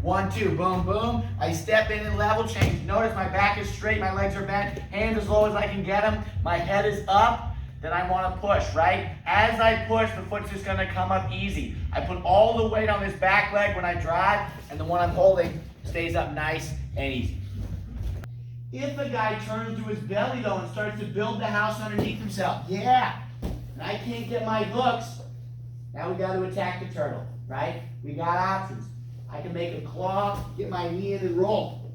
1, 2, boom, boom. I step in and level change. Notice my back is straight, my legs are bent, hands as low as I can get them. My head is up. Then I want to push, right? As I push, the foot's just going to come up easy. I put all the weight on this back leg when I drive, and the one I'm holding stays up nice and easy. If a guy turns to his belly, though, and starts to build the house underneath himself, yeah, and I can't get my hooks, now we got to attack the turtle, right? We got options. I can make a claw, get my knee in and roll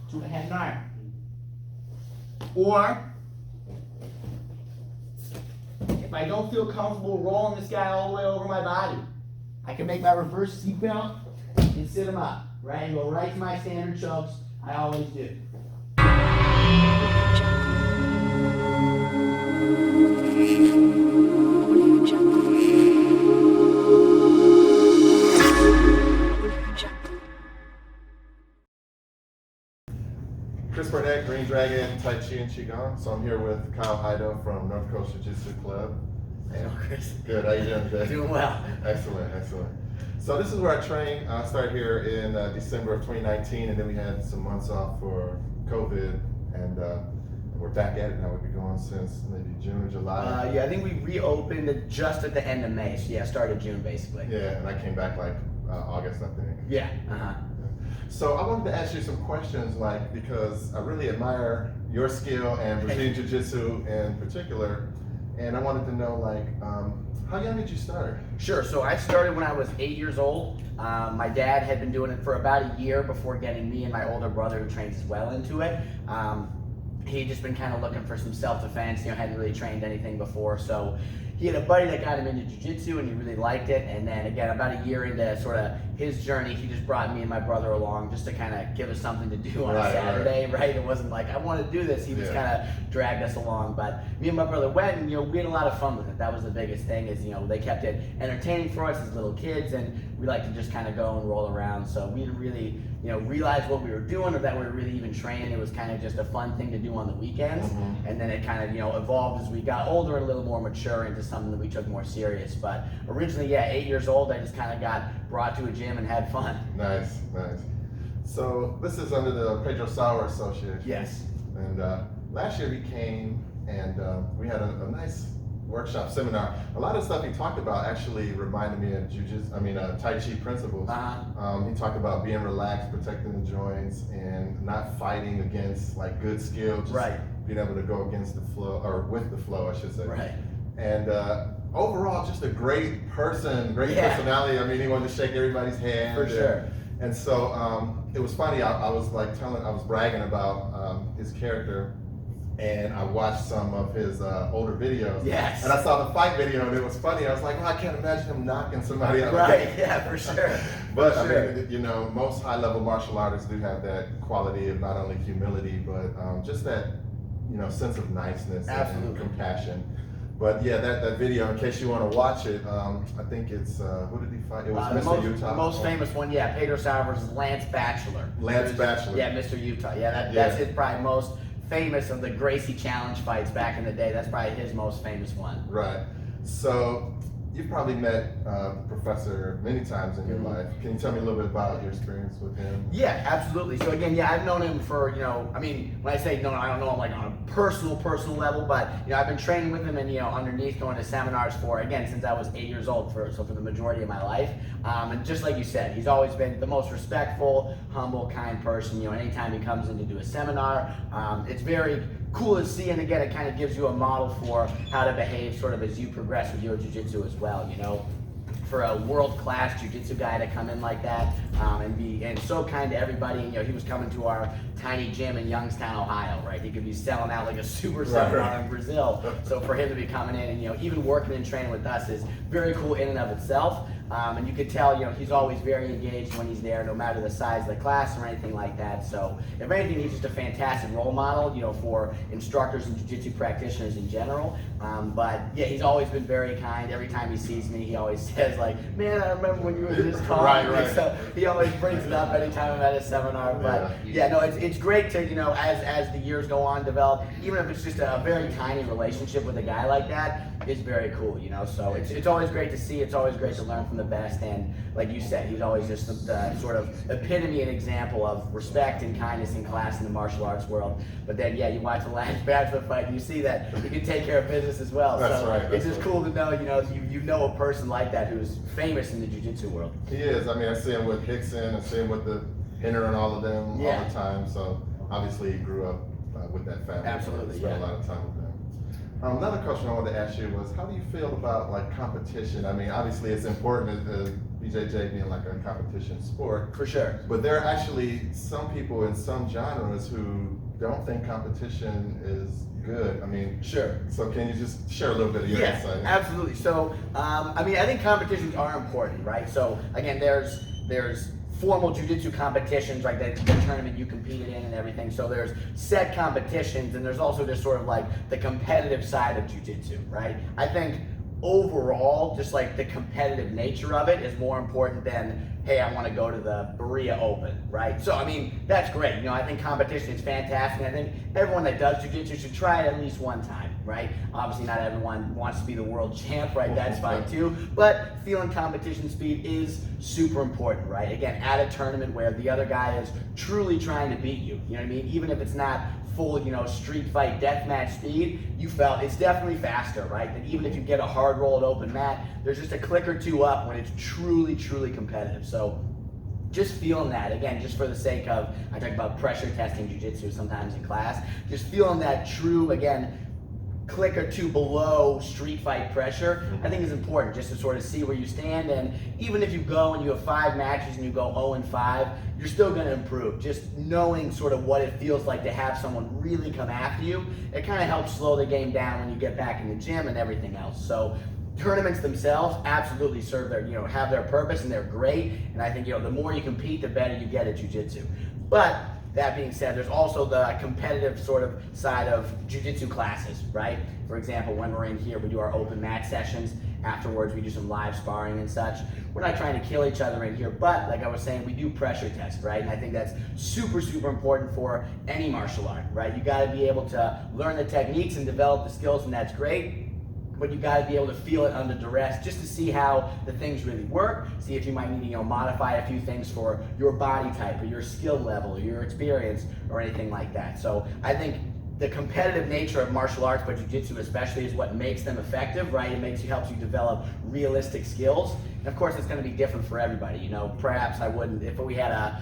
to a head and arm. Or, if I don't feel comfortable rolling this guy all the way over my body, I can make my reverse seatbelt and sit him up, right? And go right to my standard chokes. I always do. Chris Burnett, Green Dragon, Tai Chi and Qigong. So I'm here with Kyle Hido from North Coast Jiu Jitsu Club. Hello, Chris. Good, how you doing today? Doing well. Excellent, excellent. So this is where I train. I started here in December of 2019, and then we had some months off for COVID, and we're back at it now. We've been going since maybe June or July. Yeah, I think we reopened it just at the end of May. So yeah, started June basically. Yeah, and I came back like August, I think. Yeah. So I wanted to ask you some questions, like, because I really admire your skill and Brazilian Jiu Jitsu in particular, and I wanted to know, like, how young did you start? Sure, so I started when I was 8 years old. My dad had been doing it for about a year before getting me and my older brother, who trains as well, into it. He'd just been kind of looking for some self-defense, hadn't really trained anything before, so he had a buddy that got him into jiu-jitsu and he really liked it, and then again, about a year into sort of his journey, he just brought me and my brother along just to kind of give us something to do on a Saturday, right? It wasn't like, I want to do this, he just kind of dragged us along, but me and my brother went and, we had a lot of fun with it. That was the biggest thing is, they kept it entertaining for us as little kids, and we like to just kind of go and roll around, so we didn't really, realize what we were doing or that we were really even training. It was kind of just a fun thing to do on the weekends, and then it kind of, evolved as we got older and a little more mature into something that we took more serious. But originally, yeah, 8 years old, I just kind of got brought to a gym and had fun. Nice, nice. So this is under the Pedro Sauer Association. Yes. And last year he came and we had a nice workshop seminar. A lot of stuff he talked about actually reminded me of Tai Chi principles. He talked about being relaxed, protecting the joints, and not fighting against like good skill, just being able to go against the flow, or with the flow, I should say. Right. And overall, just a great person, great personality. I mean, he wanted to shake everybody's hand. For sure. And so it was funny. I was bragging about his character. And I watched some of his older videos. Yes. And I saw the fight video, and it was funny. I was like, well, I can't imagine him knocking somebody out. Right, yeah, for sure. But I mean, most high-level martial artists do have that quality of not only humility, but just that, sense of niceness and compassion. But yeah, that video, in case you want to watch it, I think it's, who did he fight? It was Mr. Utah. The most famous one, yeah, Pedro Sauer versus Lance Batchelor. Lance Batchelor. Yeah, Mr. Utah. Yeah, that's his probably most famous of the Gracie Challenge fights back in the day. That's probably his most famous one. Right. So you've probably met the professor many times in your life. Can you tell me a little bit about your experience with him? Yeah, absolutely. So again, I've known him for, when I say no, I don't know him like on a personal level, but I've been training with him and underneath going to seminars for, again, since I was 8 years old, for the majority of my life. And just like you said, he's always been the most respectful, humble, kind person. Anytime he comes in to do a seminar, it's very cool to see, and again, it kind of gives you a model for how to behave sort of as you progress with your jiu-jitsu as well, For a world-class jiu-jitsu guy to come in like that and so kind to everybody, and he was coming to our tiny gym in Youngstown, Ohio, right? He could be selling out like a super seminar in Brazil. So for him to be coming in and even working and training with us is very cool in and of itself. And you could tell, he's always very engaged when he's there, no matter the size of the class or anything like that. So if anything, he's just a fantastic role model, for instructors and jiu-jitsu practitioners in general. But yeah, he's always been very kind. Every time he sees me, he always says like, man, I remember when you were this tall. Right. So he always brings it up anytime I'm at a seminar. But yeah, no, it's it's great to, as the years go on, develop, even if it's just a very tiny relationship with a guy like that, is very cool, so it's always great to see, it's always great to learn from the best, and like you said, he's always just the sort of epitome and example of respect and kindness in class in the martial arts world. But then, you watch the last Bachelor fight, and you see that he can take care of business as well. That's so right. It's just cool to know, you know a person like that who's famous in the jiu-jitsu world. He is. I mean, I see him with Hickson, I see him with the Inner and all of them all the time. So obviously he grew up with that family. Absolutely, Spent a lot of time with them. Another question I wanted to ask you was, how do you feel about like competition? I mean, obviously it's important BJJ being like a competition sport. For sure. But there are actually some people in some genres who don't think competition is good. I mean, sure. So can you just share a little bit of your insight? Absolutely. So, I think competitions are important, right? So again, there's formal jiu-jitsu competitions, right? The tournament you competed in and everything. So there's set competitions, and there's also just sort of like the competitive side of jiu-jitsu, right? I think overall, just like the competitive nature of it is more important than, hey, I want to go to the Berea Open, right? So, I mean, that's great. I think competition is fantastic. I think everyone that does jiu-jitsu should try it at least one time, right? Obviously, not everyone wants to be the world champ, right? That's fine too. But feeling competition speed is super important, right? Again, at a tournament where the other guy is truly trying to beat you, you know what I mean? Even if it's not full, street fight, deathmatch speed, you felt it's definitely faster, right? That even if you get a hard roll at open mat, there's just a click or two up when it's truly, truly competitive. So just feeling that, again, just for the sake of, I talk about pressure testing jiu-jitsu sometimes in class, just feeling that true, again, click or two below street fight pressure, I think is important just to sort of see where you stand. And even if you go and you have 5 matches and you go 0-5, you're still going to improve. Just knowing sort of what it feels like to have someone really come after you, it kind of helps slow the game down when you get back in the gym and everything else. So tournaments themselves absolutely serve their, have their purpose, and they're great. And I think, the more you compete, the better you get at jiu-jitsu. But that being said, there's also the competitive sort of side of jiu-jitsu classes, right? For example, when we're in here, we do our open mat sessions. Afterwards, we do some live sparring and such. We're not trying to kill each other in here, but like I was saying, we do pressure test, right? And I think that's super, super important for any martial art, right? You gotta be able to learn the techniques and develop the skills, and that's great. But you got to be able to feel it under duress just to see how the things really work, see if you might need to modify a few things for your body type or your skill level or your experience or anything like that. So I think the competitive nature of martial arts, but jiu-jitsu especially, is what makes them effective, right? Helps you develop realistic skills. And of course, it's going to be different for everybody. Perhaps I wouldn't, if we had a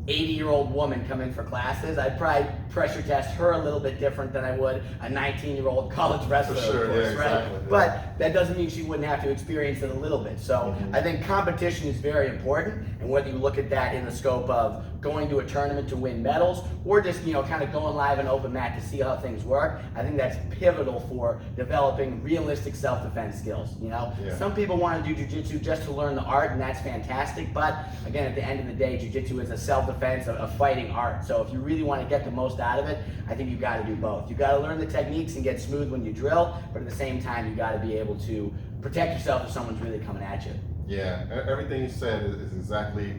80-year-old woman come in for classes, I'd probably pressure test her a little bit different than I would a 19-year-old college wrestler, for sure, of course, yeah, right? exactly, yeah. But that doesn't mean she wouldn't have to experience it a little bit. So I think competition is very important, and whether you look at that in the scope of going to a tournament to win medals, or just kind of going live and open mat to see how things work, I think that's pivotal for developing realistic self-defense skills. Some people want to do jiu-jitsu just to learn the art, and that's fantastic. But again, at the end of the day, jiu-jitsu is a self-defense, a fighting art. So if you really want to get the most out of it, I think you've got to do both. You've got to learn the techniques and get smooth when you drill, but at the same time, you've got to be able to protect yourself if someone's really coming at you. Yeah, everything you said is exactly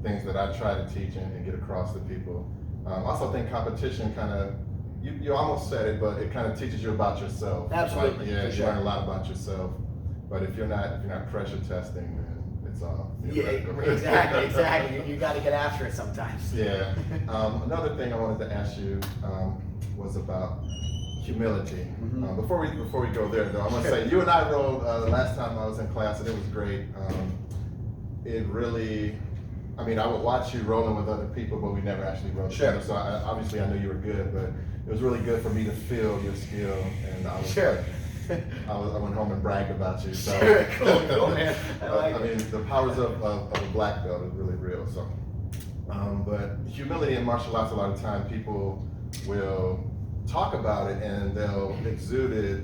things that I try to teach and get across to people. I also think competition kind of, you almost said it, but it kind of teaches you about yourself. Absolutely. Like, you learn a lot about yourself. But if you're not pressure testing, then it's all. Exactly. You got to get after it sometimes. Yeah. Another thing I wanted to ask you was about humility. Before we go there, though, I want to say you and I rode last time I was in class, and it was great. It really, I would watch you rolling with other people, but we never actually rode together. So obviously I knew you were good, but it was really good for me to feel your skill, and I was I went home and bragged about you. So cool, man. The powers of a black belt is really real. So, but humility in martial arts, a lot of time people will talk about it and they'll exude it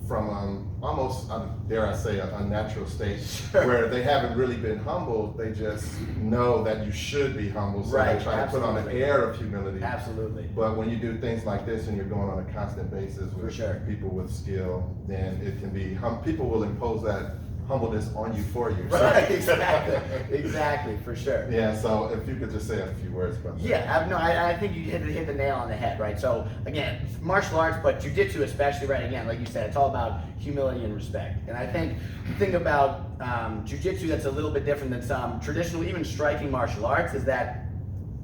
from almost, dare I say, an unnatural state where they haven't really been humbled. They just know that you should be humble, so they try to put on an air of humility. Absolutely. But when you do things like this and you're going on a constant basis with people with skill, then it can be, people will impose that humbleness on you for you. Right, exactly, for sure. Yeah, so if you could just say a few words about that. Yeah, I think you hit the nail on the head, right? So again, martial arts, but jiu-jitsu especially, right? Again, like you said, it's all about humility and respect. And I think the thing about jiu-jitsu that's a little bit different than some traditional, even striking martial arts, is that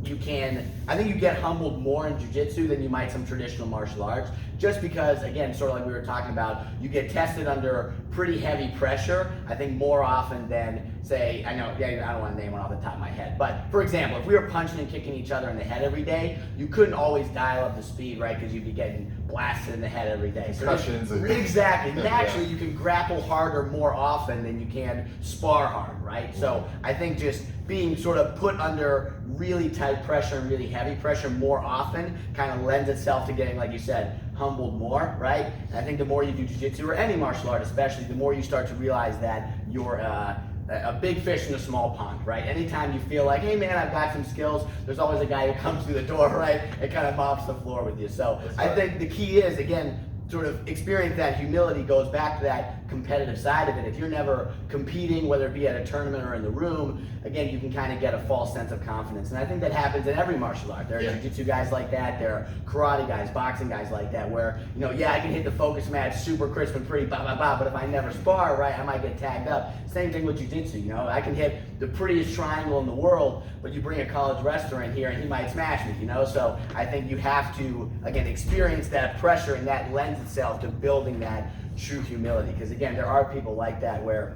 I think you get humbled more in jiu-jitsu than you might some traditional martial arts, just because, again, sort of like we were talking about, you get tested under pretty heavy pressure, I think more often than, say, I don't want to name one off the top of my head, but for example, if we were punching and kicking each other in the head every day, you couldn't always dial up the speed, right, because you'd be getting blasted in the head every day. So exactly. Naturally, you can grapple harder more often than you can spar hard, right? So I think just being sort of put under really tight pressure and really heavy pressure more often kind of lends itself to getting, like you said, humbled more, right? And I think the more you do jiu-jitsu or any martial art especially, the more you start to realize that you're a big fish in a small pond, right? Anytime you feel like, hey man, I've got some skills, there's always a guy who comes through the door, right? And kind of mops the floor with you. So I think the key is, again, sort of experience that humility goes back to that competitive side of it. If you're never competing, whether it be at a tournament or in the room, again, you can kind of get a false sense of confidence. And I think that happens in every martial art. There are jiu-jitsu guys like that, there are karate guys, boxing guys like that, where, I can hit the focus match super crisp and pretty, but if I never spar, right, I might get tagged up. Same thing with jiu-jitsu, I can hit the prettiest triangle in the world, but you bring a college wrestler in here and he might smash me, So I think you have to, again, experience that pressure, and that lends itself to building that true humility. Because again, there are people like that where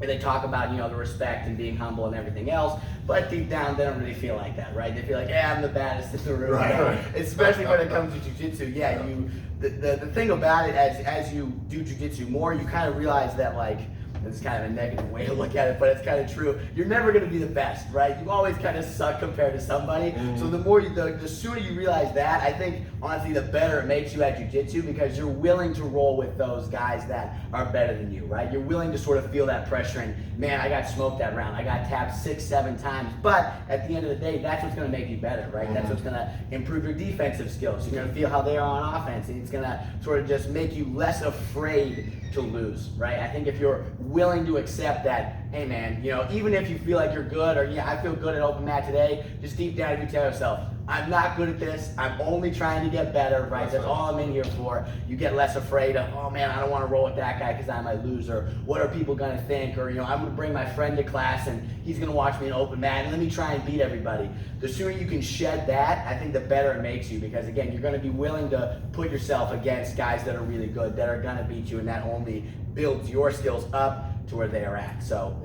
they talk about, the respect and being humble and everything else, but deep down they don't really feel like that, right? They feel like, I'm the baddest in the room. Right. Especially when it comes to jiu-jitsu. The thing about it, as you do jiu-jitsu more, you kind of realize that, like, this is kind of a negative way to look at it, but it's kind of true. You're never going to be the best, right? You always kind of suck compared to somebody. So the sooner you realize that, I think, honestly, the better it makes you at jiu-jitsu, because you're willing to roll with those guys that are better than you, right? You're willing to sort of feel that pressure and, man, I got smoked that round. I got tapped 6-7 times. But at the end of the day, that's what's going to make you better, right? That's what's going to improve your defensive skills. You're going to feel how they are on offense, and it's going to sort of just make you less afraid to lose, right? I think if you're willing to accept that, hey man, even if you feel like you're good, or I feel good at open mat today, just deep down you tell yourself, I'm not good at this, I'm only trying to get better, right? That's all I'm in here for. You get less afraid of, oh man, I don't want to roll with that guy because I might lose, or what are people going to think, or I'm going to bring my friend to class and he's going to watch me in open mat and let me try and beat everybody. The sooner you can shed that, I think the better it makes you, because again, you're going to be willing to put yourself against guys that are really good, that are going to beat you, and that only builds your skills up to where they are at. So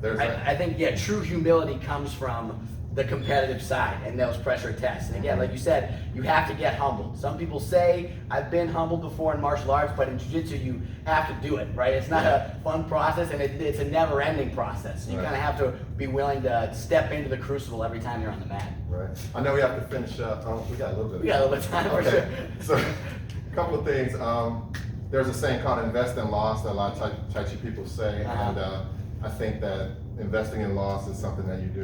I think true humility comes from the competitive side and those pressure tests. And again, like you said, you have to get humbled. Some people say, I've been humbled before in martial arts, but in jiu-jitsu you have to do it, right? It's not a fun process, and it's a never-ending process. You kind of have to be willing to step into the crucible every time you're on the mat. Right. I know we have to finish up. We got a little bit. We got a little bit of time for sure. So, a couple of things. There's a saying called invest in loss that a lot of Tai Chi people say, and I think that investing in loss is something that you do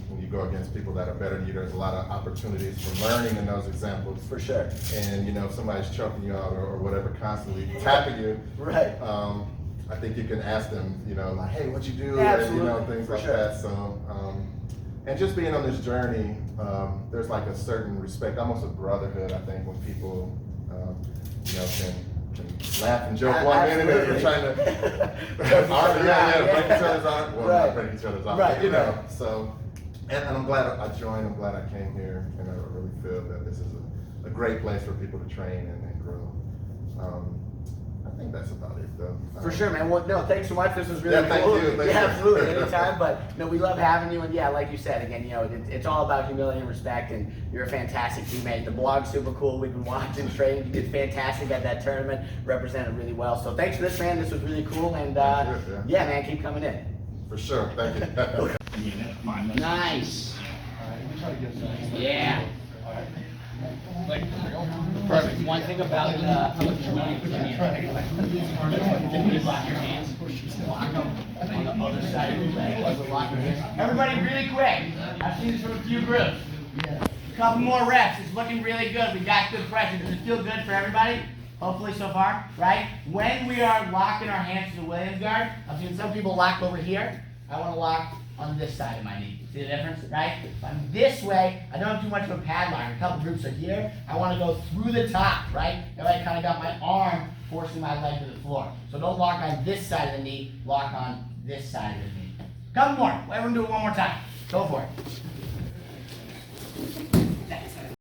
when you go against people that are better than you. There's a lot of opportunities for learning in those examples. For sure. And if somebody's choking you out or whatever, constantly tapping you, right? I think you can ask them, like, hey, what you do, Absolutely. and things like that. So, and just being on this journey, there's like a certain respect, almost a brotherhood, I think, when people, can laugh and joke 1 minute and you're trying to break each other's arm. Well, not break each other's arm, but, So, and I'm glad I joined. I'm glad I came here, and I really feel that this is a great place for people to train and grow. I think that's about it, though. For sure, man. Well, no, thanks so much. This was really cool. Thank you. Absolutely, anytime. But we love having you, and like you said, again, it's all about humility and respect, and you're a fantastic teammate. The blog's super cool. We've been watching, training. You did fantastic at that tournament. Represented really well. So thanks for this, man. This was really cool, and man, keep coming in. For sure. Thank you. Nice. Yeah. Perfect. One thing about lock your hands, lock them on the other side of your leg. Everybody, really quick. I've seen this from a few groups. A couple more reps. It's looking really good. We got good pressure. Does it feel good for everybody? hopefully so far, right? When we are locking our hands to the Williams guard, I've seen some people lock over here. I want to lock on this side of my knee. See the difference, right? If I'm this way, I don't have too much of a pad lock. A couple groups are here. I want to go through the top, right? Now I kind of got my arm forcing my leg to the floor. So don't lock on this side of the knee, lock on this side of the knee. Couple more. Everyone do it one more time. Go for it.